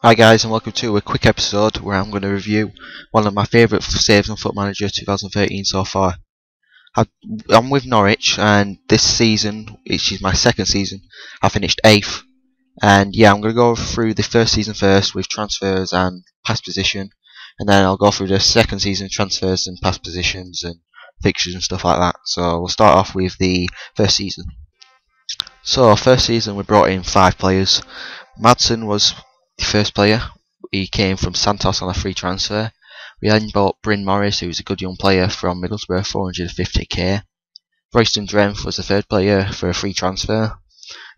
Hi guys, and welcome to a quick episode where I'm going to review one of my favourite saves on Foot Manager 2013 so far. I'm with Norwich, and this season, which is my second season, I finished 8th. And yeah, I'm going to go through the first season first with transfers and past position, and then I'll go through the second season transfers and past positions and fixtures and stuff like that. So we'll start off with the first season. So first season we brought in 5 players. Madsen was the first player. He came from Santos on a free transfer. We then bought Bryn Morris, who was a good young player from Middlesbrough, 450k. Royston Drenthe was the third player for a free transfer.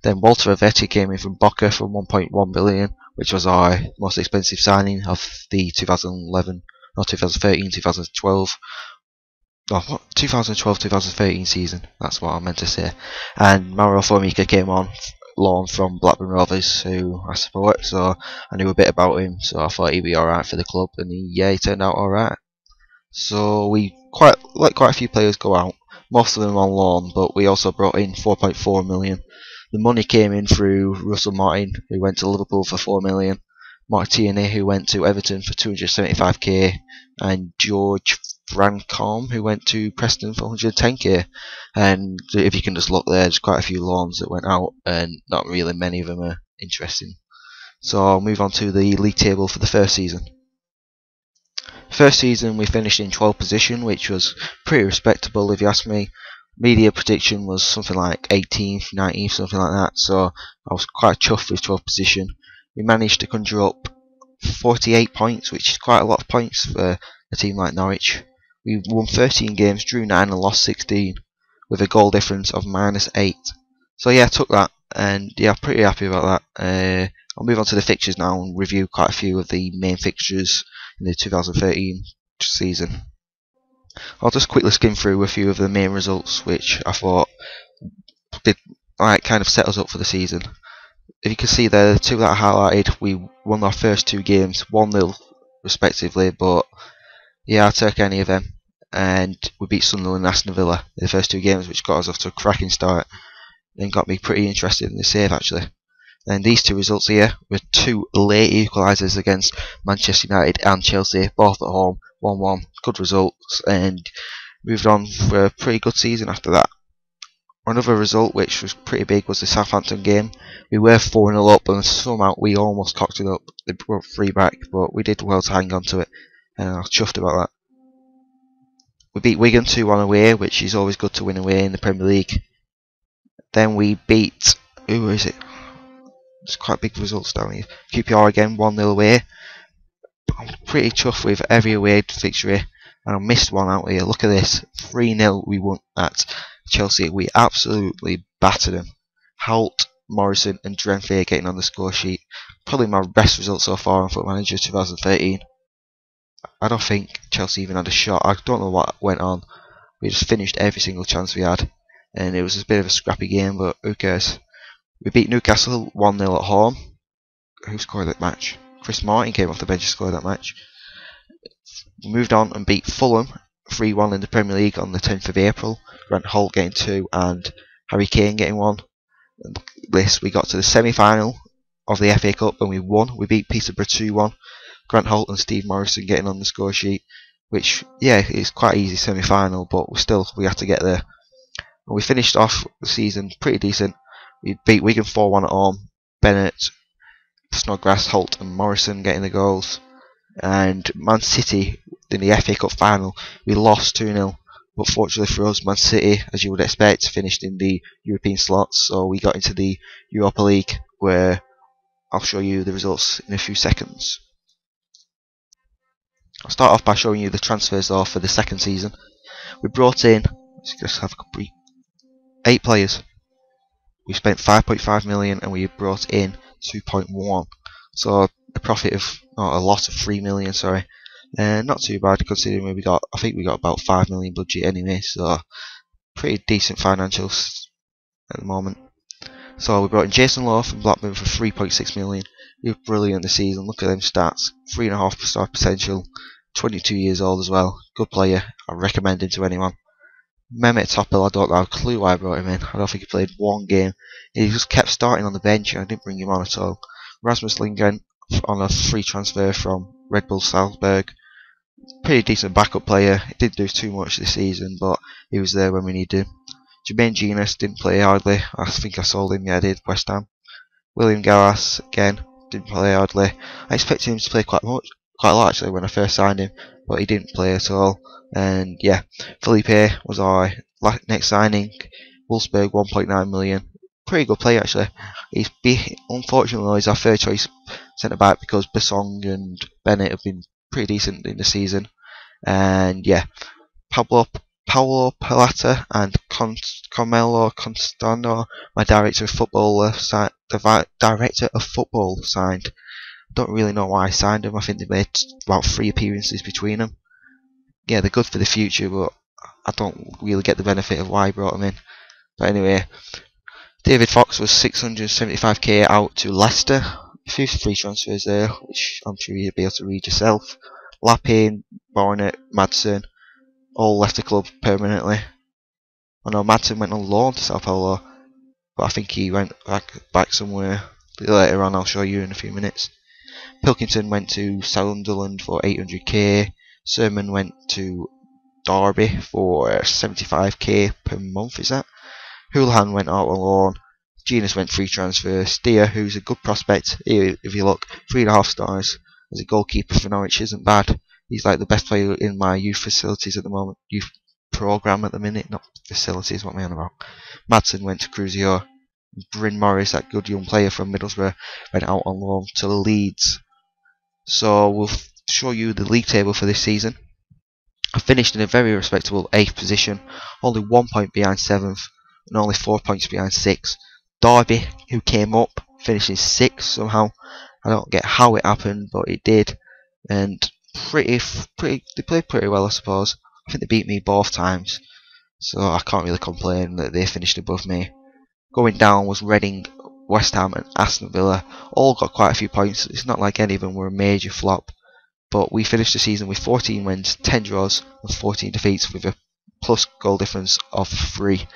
Then Walter Avetti came in from Boca for 1.1 billion, which was our most expensive signing of the 2011, not 2013, 2012. Oh, what? 2012-2013 season, that's what I meant to say. And Mauro Formica came on loan from Blackburn Rovers, who I support, so I knew a bit about him, so I thought he'd be alright for the club, and he turned out alright. So we let quite a few players go out, most of them on loan, but we also brought in 4.4 million. The money came in through Russell Martin, who went to Liverpool for 4 million, Mark Tierney, who went to Everton for 275k, and George Francom, who went to Preston for 110k. And if you can just look there's quite a few loans that went out, and not really many of them are interesting. So I'll move on to the league table for the first season. First season we finished in 12th position, which was pretty respectable if you ask me. Media prediction was something like 18th, 19th, something like that, so I was quite chuffed with 12th position. We managed to conjure up 48 points, which is quite a lot of points for a team like Norwich. We won 13 games, drew 9 and lost 16, with a goal difference of -8. So yeah, I took that, and yeah, pretty happy about that. I'll move on to the fixtures now and review quite a few of the main fixtures in the 2013 season. I'll just quickly skim through a few of the main results, which I thought did kind of set us up for the season. If you can see there, the two that I highlighted, we won our first 2 games, 1-0 respectively, but yeah, I'll take any of them. And we beat Sunderland and Aston Villa in the first 2 games, which got us off to a cracking start and got me pretty interested in the save actually. And these 2 results here were 2 late equalisers against Manchester United and Chelsea, both at home, 1-1, good results, and moved on for a pretty good season after that. Another result which was pretty big was the Southampton game. We were 4-0 up, and somehow we almost cocked it up. They brought 3 back, but we did well to hang on to it, and I was chuffed about that. We beat Wigan 2-1 away, which is always good to win away in the Premier League. Then we beat, who is it? It's quite big results down here. QPR again, 1-0 away. I'm pretty chuffed with every away victory, and I missed one out here. Look at this, 3-0 we won at Chelsea. We absolutely battered them. Holt, Morrison and Drenthe getting on the score sheet. Probably my best result so far on Foot Manager 2013. I don't think Chelsea even had a shot. I don't know what went on. We just finished every single chance we had, and it was a bit of a scrappy game, but who cares. We beat Newcastle 1-0 at home. Who scored that match? Chris Martin came off the bench and scored that match. We moved on and beat Fulham 3-1 in the Premier League on the 10th of April. Grant Holt getting 2 and Harry Kane getting 1. And this, we got to the semi-final of the FA Cup and we won. We beat Peterborough 2-1. Grant Holt and Steve Morrison getting on the score sheet, which yeah, is quite easy semi-final, but we had to get there. And we finished off the season pretty decent. We beat Wigan 4-1 at home. Bennett, Snodgrass, Holt and Morrison getting the goals. And Man City in the FA Cup final, we lost 2-0. But fortunately for us, Man City, as you would expect, finished in the European slots, so we got into the Europa League, where I'll show you the results in a few seconds. I'll start off by showing you the transfers though for the second season. We brought in, let's just have a brief, 8 players. We spent 5.5 million and we brought in 2.1, so a profit of, a loss of 3 million, sorry. Not too bad considering I think we got about 5 million budget anyway, so pretty decent financials at the moment. So we brought in Jason Lowe from Blackburn for 3.6 million. He was brilliant this season. Look at them stats, 3.5 star potential, 22 years old as well. Good player. I recommend him to anyone. Mehmet Topel, I don't have a clue why I brought him in. I don't think he played one game. He just kept starting on the bench and I didn't bring him on at all. Rasmus Lindgren, on a free transfer from Red Bull Salzburg. Pretty decent backup player. He didn't do too much this season, but he was there when we needed him. Jermaine Genius didn't play hardly. I think I sold him. Yeah, I did. West Ham. William Gallas again didn't play hardly. I expected him to play quite a lot actually when I first signed him, but he didn't play at all. And yeah, Felipe was our next signing. Wolfsburg 1.9 million. Pretty good player actually. Unfortunately he's our third choice centre back because Basong and Bennett have been pretty decent in the season. And yeah, Pablo Pilata and Carmelo Constantino, my director of football, signed. Don't really know why I signed them. I think they made about 3 appearances between them. Yeah, they're good for the future, but I don't really get the benefit of why I brought them in. But anyway, David Fox was 675k out to Leicester. A few free transfers there, which I'm sure you'll be able to read yourself. Lapine, Barnett, Madsen, all left the club permanently. I know Madsen went on loan to Sao Paulo, but I think he went back somewhere later on. I'll show you in a few minutes. Pilkington went to Sunderland for 800k. Sermon went to Derby for 75k per month. Is that? Houlihan went out on loan. Genius went free transfer. Steer, who's a good prospect, if you look, 3.5 stars as a goalkeeper for Norwich, isn't bad. He's like the best player in my youth facilities at the moment. Youth program at the minute, not facilities, what am I on about? Madsen went to Cruzeiro. Bryn Morris, that good young player from Middlesbrough, went out on loan to Leeds. So we'll show you the league table for this season. I finished in a very respectable 8th position, only 1 point behind 7th, and only 4 points behind 6th. Derby, who came up, finished in 6th somehow. I don't get how it happened, but it did. And they played pretty well, I suppose. I think they beat me both times, so I can't really complain that they finished above me. Going down was Reading, West Ham and Aston Villa. All got quite a few points. It's not like any of them were a major flop, but we finished the season with 14 wins, 10 draws and 14 defeats with a plus goal difference of 3.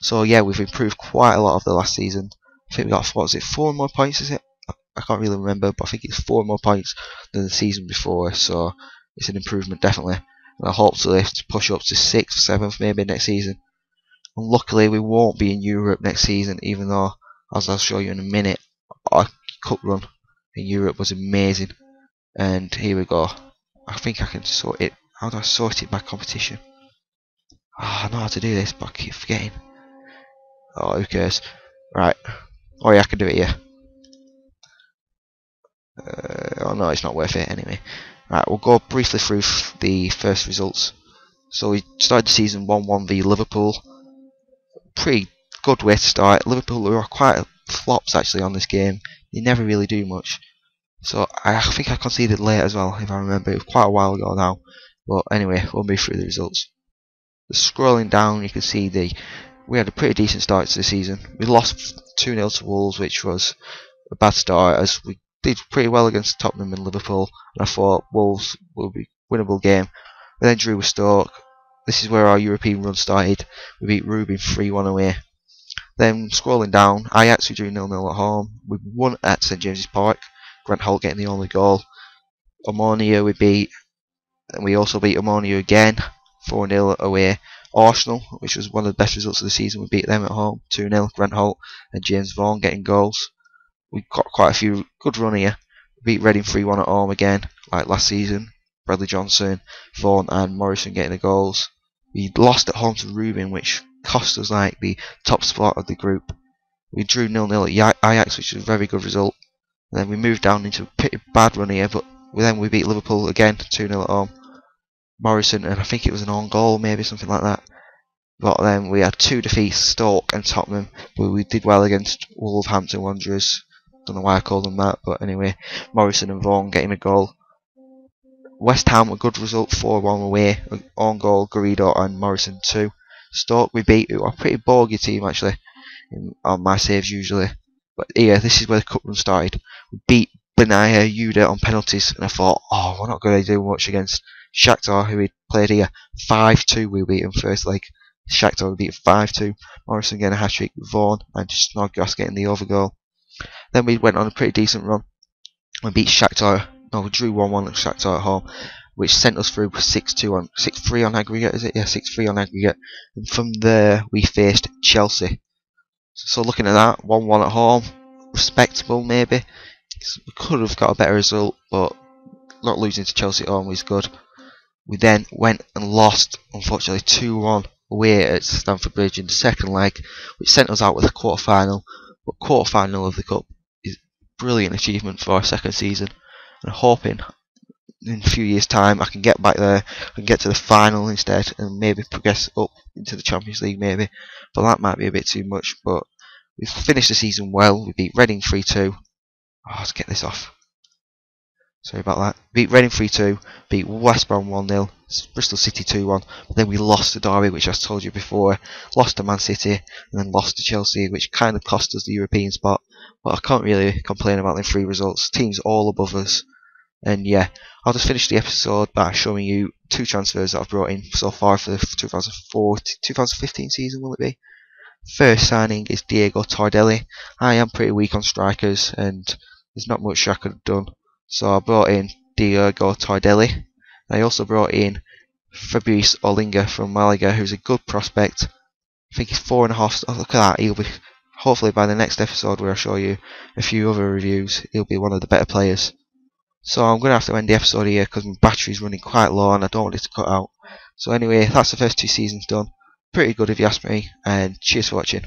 So yeah, we've improved quite a lot of the last season. I think we got, what was it, 4 more points, is it? I can't really remember, but I think it's 4 more points than the season before, so it's an improvement definitely. And I hope to push up to 6th, 7th maybe next season. And luckily we won't be in Europe next season, even though, as I'll show you in a minute, our cup run in Europe was amazing. And here we go. I think I can sort it. How do I sort it by competition? Oh, I know how to do this, but I keep forgetting. Oh, who cares? Right. Oh yeah, I can do it here. Oh no, it's not worth it anyway. Right, we'll go briefly through the first results. So we started the season 1-1 v Liverpool. Pretty good way to start. Liverpool were quite flops actually on this game. They never really do much. So I think I conceded late as well, if I remember. It was quite a while ago now. But anyway, we'll move through the results. Scrolling down, you can see we had a pretty decent start to the season. We lost 2-0 to Wolves, which was a bad start, as we did pretty well against Tottenham and Liverpool, and I thought Wolves would be a winnable game. We then drew with Stoke. This is where our European run started. We beat Rubin 3-1 away. Then scrolling down, Ajax, we drew 0-0 at home. We won at St James's Park. Grant Holt getting the only goal. Omonia we beat, and we also beat Omonia again 4-0 away. Arsenal, which was one of the best results of the season, we beat them at home 2-0. Grant Holt and James Vaughan getting goals. We got quite a few good run here. We beat Reading 3-1 at home again, like last season. Bradley Johnson, Vaughan and Morrison getting the goals. We lost at home to Rubin, which cost us like the top spot of the group. We drew 0-0 at Ajax, which was a very good result. And then we moved down into a pretty bad run here, but then we beat Liverpool again 2-0 at home. Morrison, and I think it was an own goal, maybe something like that. But then we had 2 defeats, Stoke and Tottenham, but we did well against Wolverhampton Wanderers. Don't know why I called them that, but anyway, Morrison and Vaughan getting a goal. West Ham, a good result, 4-1 away, own goal, Garrido and Morrison 2. Stoke we beat, who are a pretty bogey team actually, on my saves usually. But here, this is where the cup run started. We beat Benaya Yuda on penalties, and I thought, oh, we're not going to do much against Shakhtar, who we played here. 5-2 we beat him first leg. Shakhtar we beat 5-2. Morrison getting a hat-trick, Vaughan and Snodgrass getting the other goal. Then we went on a pretty decent run. We beat Shakhtar. No, we drew 1-1 at Shakhtar at home, which sent us through 6-3 on aggregate. Is it? Yeah, 6-3 on aggregate. And from there we faced Chelsea. So looking at that, 1-1 at home, respectable maybe. We could have got a better result, but not losing to Chelsea at home was good. We then went and lost, unfortunately, 2-1 away at Stamford Bridge in the second leg, which sent us out with a quarter-final. But quarter-final of the Cup is a brilliant achievement for our second season, and hoping in a few years' time I can get back there and get to the final instead, and maybe progress up into the Champions League maybe. But that might be a bit too much. But we've finished the season well. We beat Reading 3-2. Oh, let's get this off. Sorry about that. Beat Reading 3-2, beat West Brom 1-0, Bristol City 2-1, but then we lost to Derby, which I told you before, lost to Man City, and then lost to Chelsea, which kind of cost us the European spot. But I can't really complain about them 3 results. Teams all above us. And yeah, I'll just finish the episode by showing you 2 transfers that I've brought in so far for the 2015 season, will it be? First signing is Diego Tardelli. I am pretty weak on strikers, and there's not much I could have done. So I brought in Diego Tardelli. I also brought in Fabrice Olinga from Malaga, who's a good prospect. I think he's 4.5. Oh, look at that. He'll be, hopefully by the next episode where I show you a few other reviews, he'll be one of the better players. So I'm going to have to end the episode here because my battery's running quite low and I don't want it to cut out. So anyway, that's the first 2 seasons done. Pretty good if you ask me, and cheers for watching.